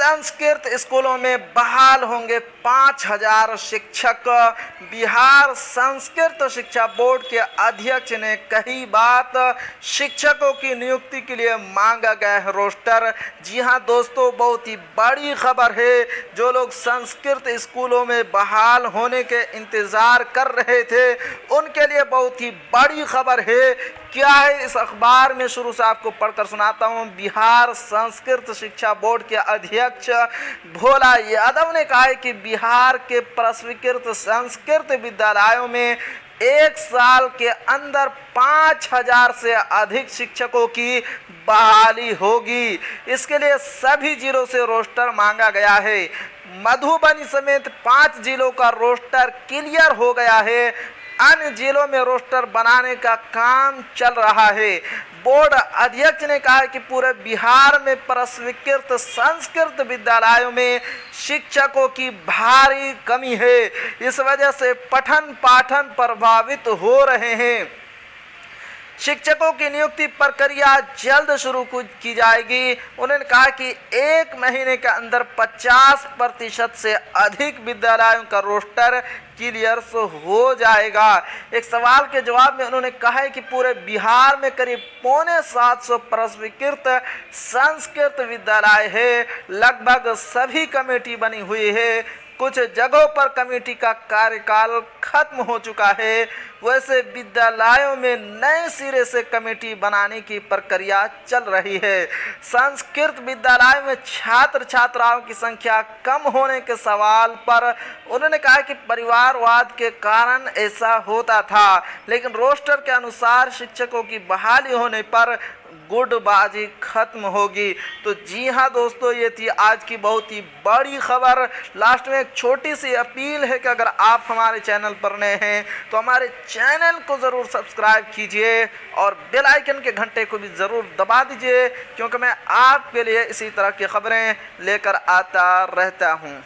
संस्कृत स्कूलों में बहाल होंगे 5,000 शिक्षक। बिहार संस्कृत शिक्षा बोर्ड के अध्यक्ष ने कही बात। शिक्षकों की नियुक्ति के लिए मांगा गया है रोस्टर। जी हां दोस्तों, बहुत ही बड़ी खबर है। जो लोग संस्कृत स्कूलों में बहाल होने के इंतजार कर रहे थे उनके लिए बहुत ही बड़ी खबर है। क्या है इस अखबार में, शुरू से आपको पढ़कर सुनाता हूं। बिहार संस्कृत शिक्षा बोर्ड के अध्यक्ष भोला यादव ने कहा है कि बिहार के प्रस्वीकृत संस्कृत विद्यालयों में एक साल के अंदर 5,000 से अधिक शिक्षकों की बहाली होगी। इसके लिए सभी जिलों से रोस्टर मांगा गया है। मधुबनी समेत 5 जिलों का रोस्टर क्लियर हो गया है। अन्य जिलों में रोस्टर बनाने का काम चल रहा है। बोर्ड अध्यक्ष ने कहा कि पूरे बिहार में प्रस्वीकृत संस्कृत विद्यालयों में शिक्षकों की भारी कमी है। इस वजह से पठन पाठन प्रभावित हो रहे हैं। शिक्षकों की नियुक्ति प्रक्रिया जल्द शुरू की जाएगी। उन्होंने कहा कि 1 महीने के अंदर 50% से अधिक विद्यालयों का रोस्टर क्लियर हो जाएगा। एक सवाल के जवाब में उन्होंने कहा है कि पूरे बिहार में करीब 750 प्रस्वीकृत संस्कृत विद्यालय है। लगभग सभी कमेटी बनी हुई है। कुछ जगहों पर कमेटी का कार्यकाल खत्म हो चुका है। वैसे विद्यालयों में नए सिरे से कमेटी बनाने की प्रक्रिया चल रही है। संस्कृत विद्यालय में छात्र छात्राओं की संख्या कम होने के सवाल पर उन्होंने कहा कि परिवारवाद के कारण ऐसा होता था, लेकिन रोस्टर के अनुसार शिक्षकों की बहाली होने पर गुटबाजी खत्म होगी। तो जी हाँ दोस्तों, ये थी आज की बहुत ही बड़ी खबर। लास्ट में एक छोटी सी अपील है कि अगर आप हमारे चैनल पर नए हैं तो हमारे चैनल को ज़रूर सब्सक्राइब कीजिए और बेल आइकन के घंटे को भी ज़रूर दबा दीजिए, क्योंकि मैं आपके लिए इसी तरह की खबरें लेकर आता रहता हूँ।